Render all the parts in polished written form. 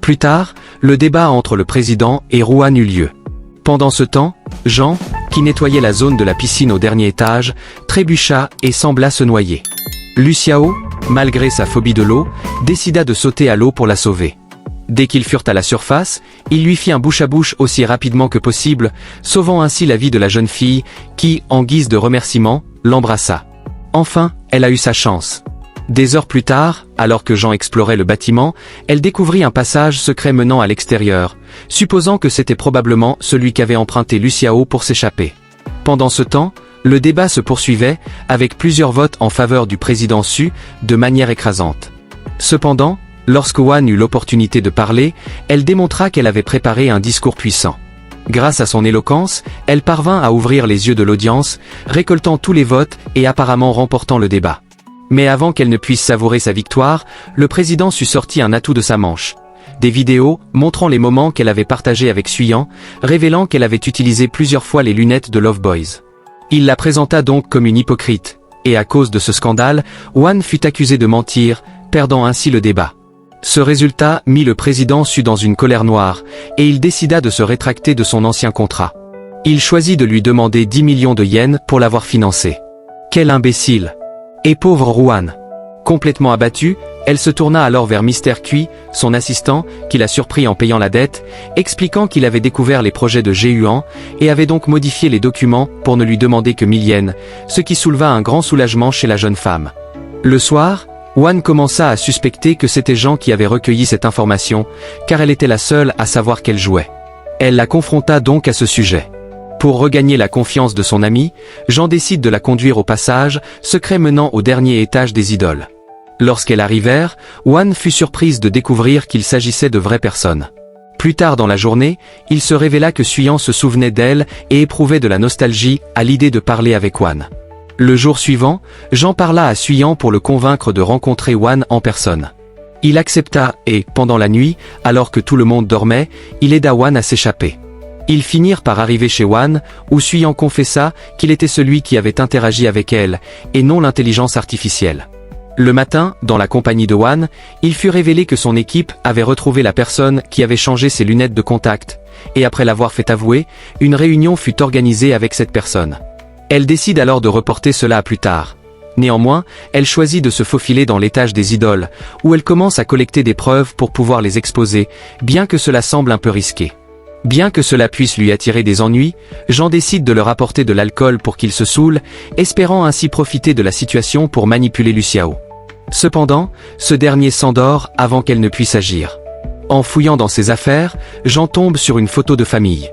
Plus tard, le débat entre le président et Ruan eut lieu. Pendant ce temps, Jean, qui nettoyait la zone de la piscine au dernier étage, trébucha et sembla se noyer. Luciao, malgré sa phobie de l'eau, décida de sauter à l'eau pour la sauver. Dès qu'ils furent à la surface, il lui fit un bouche-à-bouche aussi rapidement que possible, sauvant ainsi la vie de la jeune fille, qui, en guise de remerciement, l'embrassa. Enfin, elle a eu sa chance. Des heures plus tard, alors que Jean explorait le bâtiment, elle découvrit un passage secret menant à l'extérieur, supposant que c'était probablement celui qu'avait emprunté Luciao pour s'échapper. Pendant ce temps, le débat se poursuivait, avec plusieurs votes en faveur du président Su, de manière écrasante. Cependant, lorsque Wan eut l'opportunité de parler, elle démontra qu'elle avait préparé un discours puissant. Grâce à son éloquence, elle parvint à ouvrir les yeux de l'audience, récoltant tous les votes et apparemment remportant le débat. Mais avant qu'elle ne puisse savourer sa victoire, le président sut sortir un atout de sa manche. Des vidéos, montrant les moments qu'elle avait partagés avec Suyan, révélant qu'elle avait utilisé plusieurs fois les lunettes de Love Boys. Il la présenta donc comme une hypocrite, et à cause de ce scandale, Wan fut accusé de mentir, perdant ainsi le débat. Ce résultat mit le président Su dans une colère noire, et il décida de se rétracter de son ancien contrat. Il choisit de lui demander 10 millions de yens pour l'avoir financé. Quel imbécile! Et pauvre Ruan. Complètement abattue, elle se tourna alors vers Mr. Cui, son assistant, qui l'a surpris en payant la dette, expliquant qu'il avait découvert les projets de Géuan, et avait donc modifié les documents pour ne lui demander que 1000 yens, ce qui souleva un grand soulagement chez la jeune femme. Le soir, Wan commença à suspecter que c'était Jean qui avait recueilli cette information, car elle était la seule à savoir qu'elle jouait. Elle la confronta donc à ce sujet. Pour regagner la confiance de son ami, Jean décide de la conduire au passage, secret menant au dernier étage des idoles. Lorsqu'elles arrivèrent, Wan fut surprise de découvrir qu'il s'agissait de vraies personnes. Plus tard dans la journée, il se révéla que Suyan se souvenait d'elle et éprouvait de la nostalgie à l'idée de parler avec Wan. Le jour suivant, Jean parla à Suyan pour le convaincre de rencontrer Wan en personne. Il accepta et, pendant la nuit, alors que tout le monde dormait, il aida Wan à s'échapper. Ils finirent par arriver chez Wan, où Suyan confessa qu'il était celui qui avait interagi avec elle, et non l'intelligence artificielle. Le matin, dans la compagnie de Wan, il fut révélé que son équipe avait retrouvé la personne qui avait changé ses lunettes de contact, et après l'avoir fait avouer, une réunion fut organisée avec cette personne. Elle décide alors de reporter cela à plus tard. Néanmoins, elle choisit de se faufiler dans l'étage des idoles, où elle commence à collecter des preuves pour pouvoir les exposer, bien que cela semble un peu risqué. Bien que cela puisse lui attirer des ennuis, Jean décide de leur apporter de l'alcool pour qu'il se saoule, espérant ainsi profiter de la situation pour manipuler Luciao. Cependant, ce dernier s'endort avant qu'elle ne puisse agir. En fouillant dans ses affaires, Jean tombe sur une photo de famille.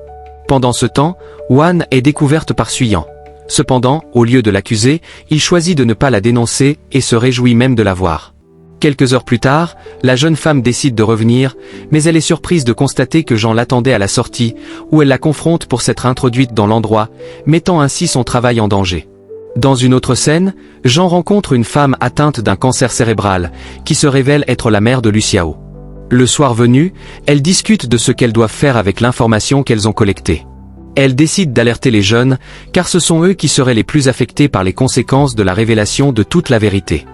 Pendant ce temps, Wan est découverte par Suyan. Cependant, au lieu de l'accuser, il choisit de ne pas la dénoncer et se réjouit même de la voir. Quelques heures plus tard, la jeune femme décide de revenir, mais elle est surprise de constater que Jean l'attendait à la sortie, où elle la confronte pour s'être introduite dans l'endroit, mettant ainsi son travail en danger. Dans une autre scène, Jean rencontre une femme atteinte d'un cancer cérébral, qui se révèle être la mère de Luciao. Le soir venu, elles discutent de ce qu'elles doivent faire avec l'information qu'elles ont collectée. Elles décident d'alerter les jeunes, car ce sont eux qui seraient les plus affectés par les conséquences de la révélation de toute la vérité.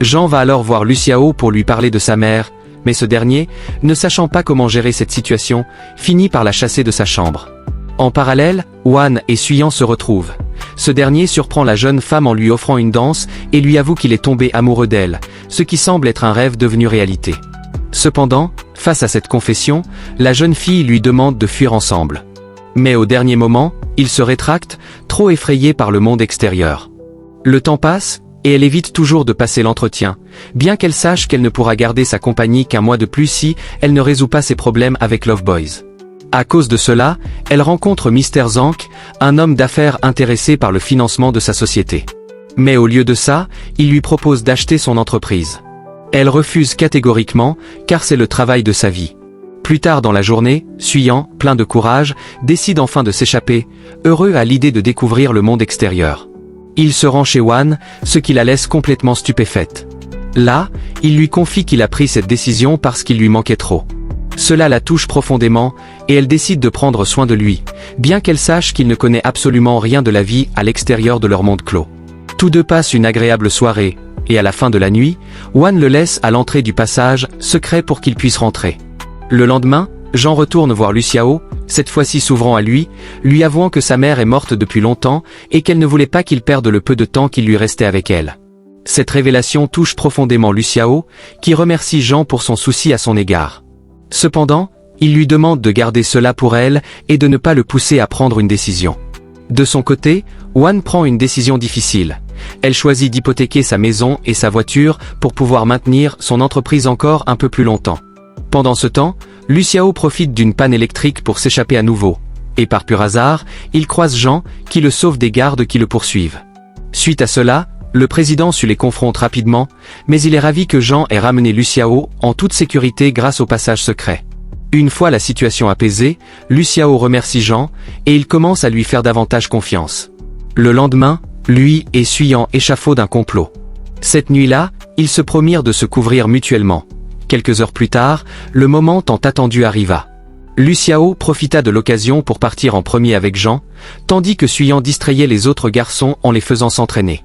Jean va alors voir Luciao pour lui parler de sa mère, mais ce dernier, ne sachant pas comment gérer cette situation, finit par la chasser de sa chambre. En parallèle, Wan et Suyan se retrouvent. Ce dernier surprend la jeune femme en lui offrant une danse et lui avoue qu'il est tombé amoureux d'elle, ce qui semble être un rêve devenu réalité. Cependant, face à cette confession, la jeune fille lui demande de fuir ensemble. Mais au dernier moment, il se rétracte, trop effrayé par le monde extérieur. Le temps passe, et elle évite toujours de passer l'entretien, bien qu'elle sache qu'elle ne pourra garder sa compagnie qu'un mois de plus si elle ne résout pas ses problèmes avec Love Boys. À cause de cela, elle rencontre Mr. Zank, un homme d'affaires intéressé par le financement de sa société. Mais au lieu de ça, il lui propose d'acheter son entreprise. Elle refuse catégoriquement, car c'est le travail de sa vie. Plus tard dans la journée, Suyan, plein de courage, décide enfin de s'échapper, heureux à l'idée de découvrir le monde extérieur. Il se rend chez Wan, ce qui la laisse complètement stupéfaite. Là, il lui confie qu'il a pris cette décision parce qu'il lui manquait trop. Cela la touche profondément, et elle décide de prendre soin de lui, bien qu'elle sache qu'il ne connaît absolument rien de la vie à l'extérieur de leur monde clos. Tous deux passent une agréable soirée, et à la fin de la nuit, Wan le laisse à l'entrée du passage secret pour qu'il puisse rentrer. Le lendemain, Jean retourne voir Luciao, cette fois-ci s'ouvrant à lui avouant que sa mère est morte depuis longtemps et qu'elle ne voulait pas qu'il perde le peu de temps qu'il lui restait avec elle. Cette révélation touche profondément Luciao, qui remercie Jean pour son souci à son égard. Cependant, il lui demande de garder cela pour elle et de ne pas le pousser à prendre une décision. De son côté, Wan prend une décision difficile. Elle choisit d'hypothéquer sa maison et sa voiture pour pouvoir maintenir son entreprise encore un peu plus longtemps. Pendant ce temps, Luciao profite d'une panne électrique pour s'échapper à nouveau. Et par pur hasard, il croise Jean, qui le sauve des gardes qui le poursuivent. Suite à cela, le président les confronte rapidement, mais il est ravi que Jean ait ramené Luciao en toute sécurité grâce au passage secret. Une fois la situation apaisée, Luciao remercie Jean, et il commence à lui faire davantage confiance. Le lendemain, lui et Suyan échafaudent un complot. Cette nuit-là, ils se promirent de se couvrir mutuellement. Quelques heures plus tard, le moment tant attendu arriva. Luciao profita de l'occasion pour partir en premier avec Jean, tandis que Suyan distrayait les autres garçons en les faisant s'entraîner.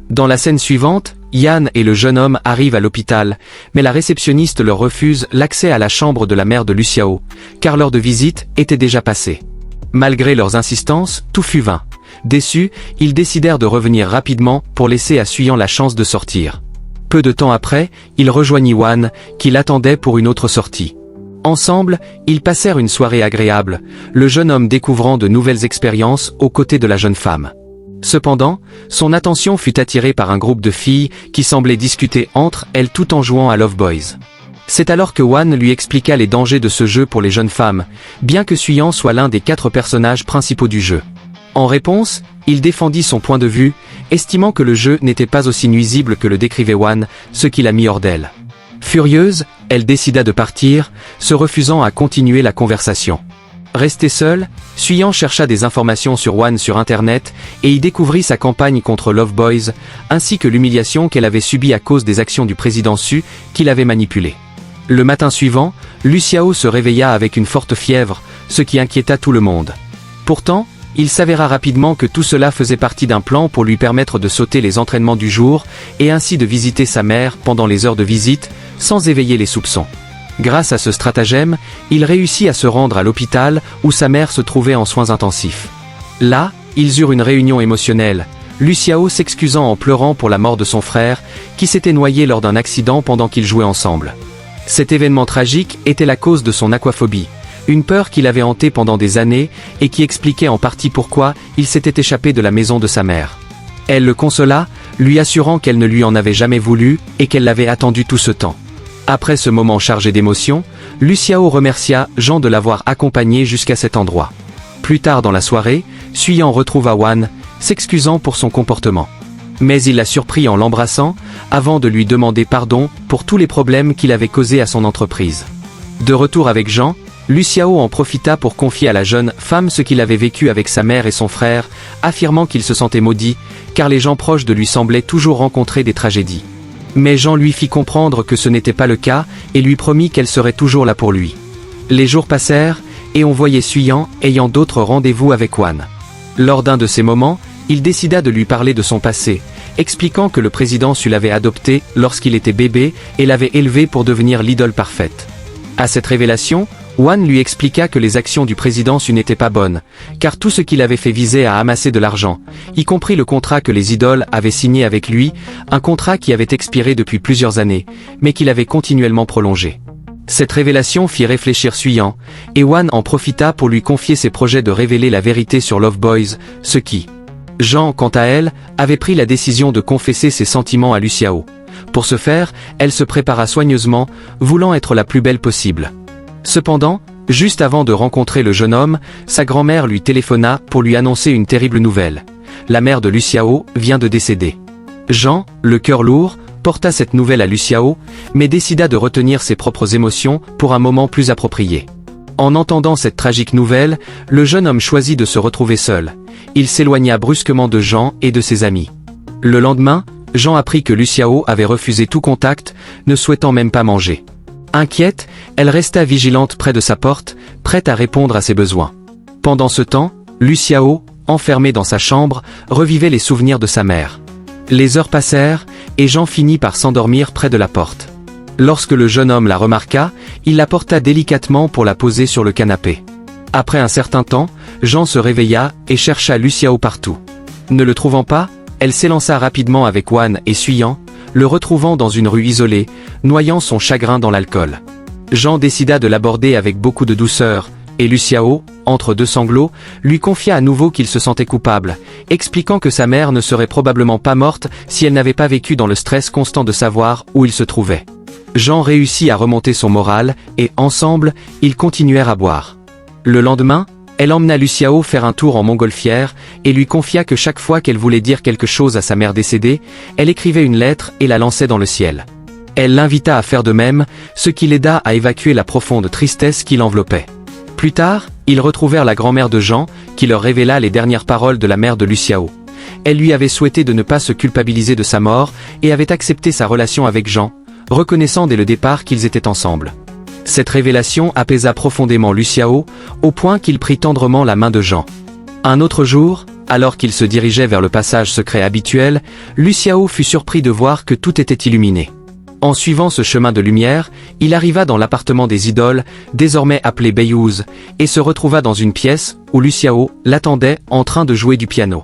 Dans la scène suivante, Yann et le jeune homme arrivent à l'hôpital, mais la réceptionniste leur refuse l'accès à la chambre de la mère de Luciao, car l'heure de visite était déjà passée. Malgré leurs insistances, tout fut vain. Déçus, ils décidèrent de revenir rapidement pour laisser à Suyan la chance de sortir. Peu de temps après, il rejoignit Wan, qui l'attendait pour une autre sortie. Ensemble, ils passèrent une soirée agréable, le jeune homme découvrant de nouvelles expériences aux côtés de la jeune femme. Cependant, son attention fut attirée par un groupe de filles qui semblaient discuter entre elles tout en jouant à Love Boys. C'est alors que Wan lui expliqua les dangers de ce jeu pour les jeunes femmes, bien que Suyan soit l'un des 4 personnages principaux du jeu. En réponse, il défendit son point de vue, estimant que le jeu n'était pas aussi nuisible que le décrivait Wan, ce qui l'a mis hors d'elle. Furieuse, elle décida de partir, se refusant à continuer la conversation. Resté seul, Suyan chercha des informations sur Wan sur internet et y découvrit sa campagne contre Love Boys, ainsi que l'humiliation qu'elle avait subie à cause des actions du président Su, qui l'avait manipulé. Le matin suivant, Luciao se réveilla avec une forte fièvre, ce qui inquiéta tout le monde. Pourtant, il s'avéra rapidement que tout cela faisait partie d'un plan pour lui permettre de sauter les entraînements du jour et ainsi de visiter sa mère pendant les heures de visite, sans éveiller les soupçons. Grâce à ce stratagème, il réussit à se rendre à l'hôpital où sa mère se trouvait en soins intensifs. Là, ils eurent une réunion émotionnelle, Luciao s'excusant en pleurant pour la mort de son frère, qui s'était noyé lors d'un accident pendant qu'ils jouaient ensemble. Cet événement tragique était la cause de son aquaphobie, une peur qui l'avait hanté pendant des années et qui expliquait en partie pourquoi il s'était échappé de la maison de sa mère. Elle le consola, lui assurant qu'elle ne lui en avait jamais voulu et qu'elle l'avait attendu tout ce temps. Après ce moment chargé d'émotions, Luciao remercia Jean de l'avoir accompagné jusqu'à cet endroit. Plus tard dans la soirée, Suyan retrouva Wan, s'excusant pour son comportement. Mais il la surprit en l'embrassant, avant de lui demander pardon pour tous les problèmes qu'il avait causés à son entreprise. De retour avec Jean, Luciao en profita pour confier à la jeune femme ce qu'il avait vécu avec sa mère et son frère, affirmant qu'il se sentait maudit, car les gens proches de lui semblaient toujours rencontrer des tragédies. Mais Jean lui fit comprendre que ce n'était pas le cas et lui promit qu'elle serait toujours là pour lui. Les jours passèrent, et on voyait Suyan ayant d'autres rendez-vous avec Wan. Lors d'un de ces moments, il décida de lui parler de son passé, expliquant que le président Su l'avait adopté lorsqu'il était bébé et l'avait élevé pour devenir l'idole parfaite. À cette révélation, Wan lui expliqua que les actions du président Su n'étaient pas bonnes, car tout ce qu'il avait fait visait à amasser de l'argent, y compris le contrat que les idoles avaient signé avec lui, un contrat qui avait expiré depuis plusieurs années, mais qu'il avait continuellement prolongé. Cette révélation fit réfléchir Suyan, et Wan en profita pour lui confier ses projets de révéler la vérité sur Love Boys, ce qui... Jean, quant à elle, avait pris la décision de confesser ses sentiments à Luciao. Pour ce faire, elle se prépara soigneusement, voulant être la plus belle possible. Cependant, juste avant de rencontrer le jeune homme, sa grand-mère lui téléphona pour lui annoncer une terrible nouvelle. La mère de Luciao vient de décéder. Jean, le cœur lourd, porta cette nouvelle à Luciao, mais décida de retenir ses propres émotions pour un moment plus approprié. En entendant cette tragique nouvelle, le jeune homme choisit de se retrouver seul. Il s'éloigna brusquement de Jean et de ses amis. Le lendemain, Jean apprit que Luciao avait refusé tout contact, ne souhaitant même pas manger. Inquiète, elle resta vigilante près de sa porte, prête à répondre à ses besoins. Pendant ce temps, Luciao, enfermé dans sa chambre, revivait les souvenirs de sa mère. Les heures passèrent, et Jean finit par s'endormir près de la porte. Lorsque le jeune homme la remarqua, il la porta délicatement pour la poser sur le canapé. Après un certain temps, Jean se réveilla et chercha Luciao partout. Ne le trouvant pas, elle s'élança rapidement avec Juan et Suyan, le retrouvant dans une rue isolée, noyant son chagrin dans l'alcool. Jean décida de l'aborder avec beaucoup de douceur, et Luciao, entre deux sanglots, lui confia à nouveau qu'il se sentait coupable, expliquant que sa mère ne serait probablement pas morte si elle n'avait pas vécu dans le stress constant de savoir où il se trouvait. Jean réussit à remonter son moral, et ensemble, ils continuèrent à boire. Le lendemain, elle emmena Luciao faire un tour en montgolfière, et lui confia que chaque fois qu'elle voulait dire quelque chose à sa mère décédée, elle écrivait une lettre et la lançait dans le ciel. Elle l'invita à faire de même, ce qui l'aida à évacuer la profonde tristesse qui l'enveloppait. Plus tard, ils retrouvèrent la grand-mère de Jean, qui leur révéla les dernières paroles de la mère de Luciao. Elle lui avait souhaité de ne pas se culpabiliser de sa mort, et avait accepté sa relation avec Jean, reconnaissant dès le départ qu'ils étaient ensemble. Cette révélation apaisa profondément Luciao, au point qu'il prit tendrement la main de Jean. Un autre jour, alors qu'il se dirigeait vers le passage secret habituel, Luciao fut surpris de voir que tout était illuminé. En suivant ce chemin de lumière, il arriva dans l'appartement des idoles, désormais appelé Beyuz, et se retrouva dans une pièce, où Luciao l'attendait en train de jouer du piano.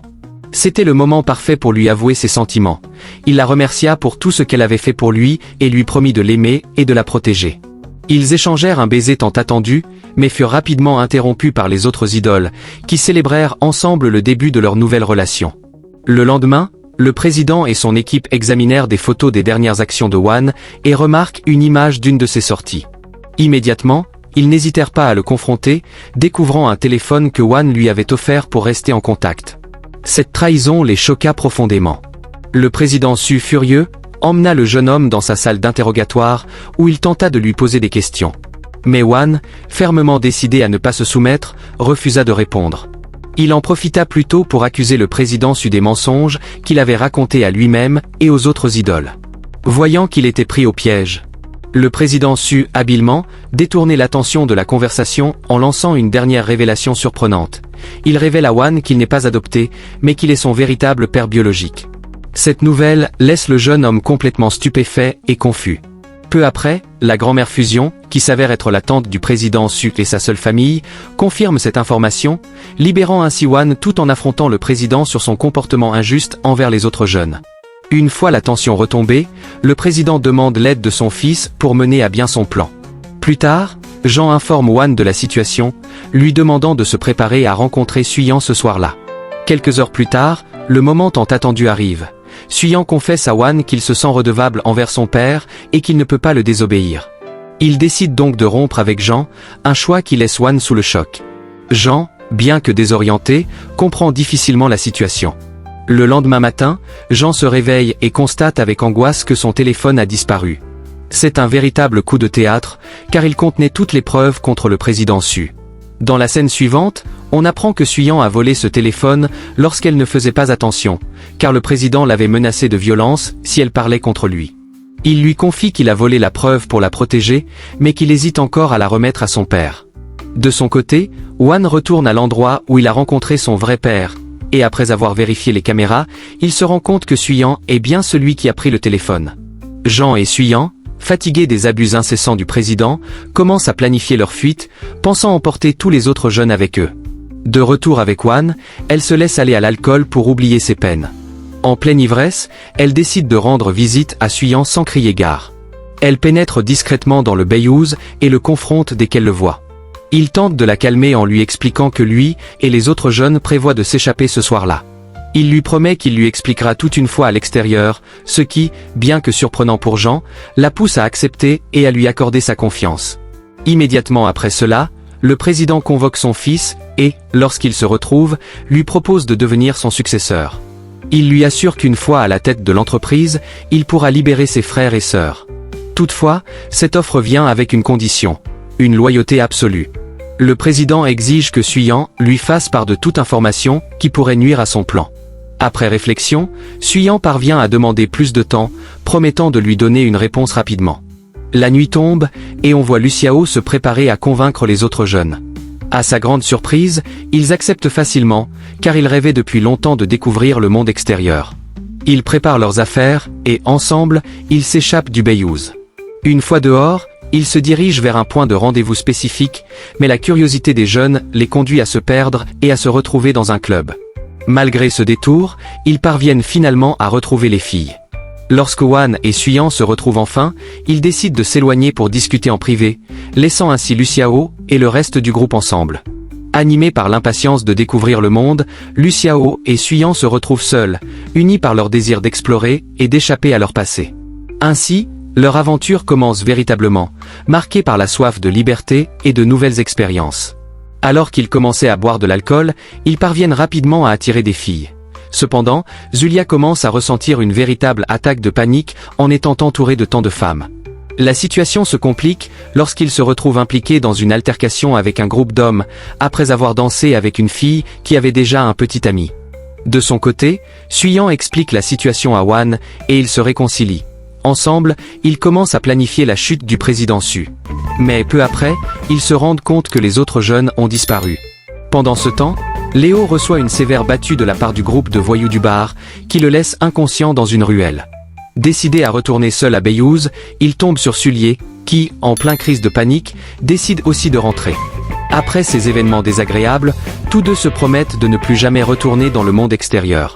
C'était le moment parfait pour lui avouer ses sentiments. Il la remercia pour tout ce qu'elle avait fait pour lui, et lui promit de l'aimer et de la protéger. Ils échangèrent un baiser tant attendu, mais furent rapidement interrompus par les autres idoles, qui célébrèrent ensemble le début de leur nouvelle relation. Le lendemain, le président et son équipe examinèrent des photos des dernières actions de Juan, et remarquent une image d'une de ses sorties. Immédiatement, ils n'hésitèrent pas à le confronter, découvrant un téléphone que Juan lui avait offert pour rester en contact. Cette trahison les choqua profondément. Le président Su, furieux, emmena le jeune homme dans sa salle d'interrogatoire, où il tenta de lui poser des questions. Mais Juan, fermement décidé à ne pas se soumettre, refusa de répondre. Il en profita plutôt pour accuser le président Su des mensonges qu'il avait racontés à lui-même et aux autres idoles. Voyant qu'il était pris au piège, le président Su, habilement, détourner l'attention de la conversation en lançant une dernière révélation surprenante. Il révèle à Juan qu'il n'est pas adopté, mais qu'il est son véritable père biologique. Cette nouvelle laisse le jeune homme complètement stupéfait et confus. Peu après, la grand-mère Fusion, qui s'avère être la tante du président Su et sa seule famille, confirme cette information, libérant ainsi Juan tout en affrontant le président sur son comportement injuste envers les autres jeunes. Une fois la tension retombée, le président demande l'aide de son fils pour mener à bien son plan. Plus tard, Jean informe Juan de la situation, lui demandant de se préparer à rencontrer Suyan ce soir-là. Quelques heures plus tard, le moment tant attendu arrive. Suyan confesse à Juan qu'il se sent redevable envers son père et qu'il ne peut pas le désobéir. Il décide donc de rompre avec Jean, un choix qui laisse Juan sous le choc. Jean, bien que désorienté, comprend difficilement la situation. Le lendemain matin, Jean se réveille et constate avec angoisse que son téléphone a disparu. C'est un véritable coup de théâtre, car il contenait toutes les preuves contre le président Su. Dans la scène suivante, on apprend que Suyan a volé ce téléphone lorsqu'elle ne faisait pas attention, car le président l'avait menacé de violence si elle parlait contre lui. Il lui confie qu'il a volé la preuve pour la protéger, mais qu'il hésite encore à la remettre à son père. De son côté, Juan retourne à l'endroit où il a rencontré son vrai père, et après avoir vérifié les caméras, il se rend compte que Suyan est bien celui qui a pris le téléphone. Jean et Suyan, fatigués des abus incessants du président, commencent à planifier leur fuite, pensant emporter tous les autres jeunes avec eux. De retour avec Juan, elle se laisse aller à l'alcool pour oublier ses peines. En pleine ivresse, elle décide de rendre visite à Suyan sans crier gare. Elle pénètre discrètement dans le Beyuz et le confronte dès qu'elle le voit. Il tente de la calmer en lui expliquant que lui et les autres jeunes prévoient de s'échapper ce soir-là. Il lui promet qu'il lui expliquera tout une fois à l'extérieur, ce qui, bien que surprenant pour Jean, la pousse à accepter et à lui accorder sa confiance. Immédiatement après cela, le président convoque son fils et, lorsqu'il se retrouve, lui propose de devenir son successeur. Il lui assure qu'une fois à la tête de l'entreprise, il pourra libérer ses frères et sœurs. Toutefois, cette offre vient avec une condition, une loyauté absolue. Le président exige que Suyan lui fasse part de toute information qui pourrait nuire à son plan. Après réflexion, Suyan parvient à demander plus de temps, promettant de lui donner une réponse rapidement. La nuit tombe, et on voit Luciao se préparer à convaincre les autres jeunes. À sa grande surprise, ils acceptent facilement, car ils rêvaient depuis longtemps de découvrir le monde extérieur. Ils préparent leurs affaires, et ensemble, ils s'échappent du Beyuz. Une fois dehors, ils se dirigent vers un point de rendez-vous spécifique, mais la curiosité des jeunes les conduit à se perdre et à se retrouver dans un club. Malgré ce détour, ils parviennent finalement à retrouver les filles. Lorsque Hwan et Suyan se retrouvent enfin, ils décident de s'éloigner pour discuter en privé, laissant ainsi Luciao et le reste du groupe ensemble. Animés par l'impatience de découvrir le monde, Luciao et Suyan se retrouvent seuls, unis par leur désir d'explorer et d'échapper à leur passé. Ainsi, leur aventure commence véritablement, marquée par la soif de liberté et de nouvelles expériences. Alors qu'ils commençaient à boire de l'alcool, ils parviennent rapidement à attirer des filles. Cependant, Zulia commence à ressentir une véritable attaque de panique en étant entouré de tant de femmes. La situation se complique lorsqu'il se retrouve impliqué dans une altercation avec un groupe d'hommes, après avoir dansé avec une fille qui avait déjà un petit ami. De son côté, Suyan explique la situation à Hwan et ils se réconcilient. Ensemble, ils commencent à planifier la chute du président Su. Mais peu après, ils se rendent compte que les autres jeunes ont disparu. Pendant ce temps, Léo reçoit une sévère battue de la part du groupe de voyous du bar, qui le laisse inconscient dans une ruelle. Décidé à retourner seul à Beyouz, il tombe sur Sullier, qui, en plein crise de panique, décide aussi de rentrer. Après ces événements désagréables, tous deux se promettent de ne plus jamais retourner dans le monde extérieur.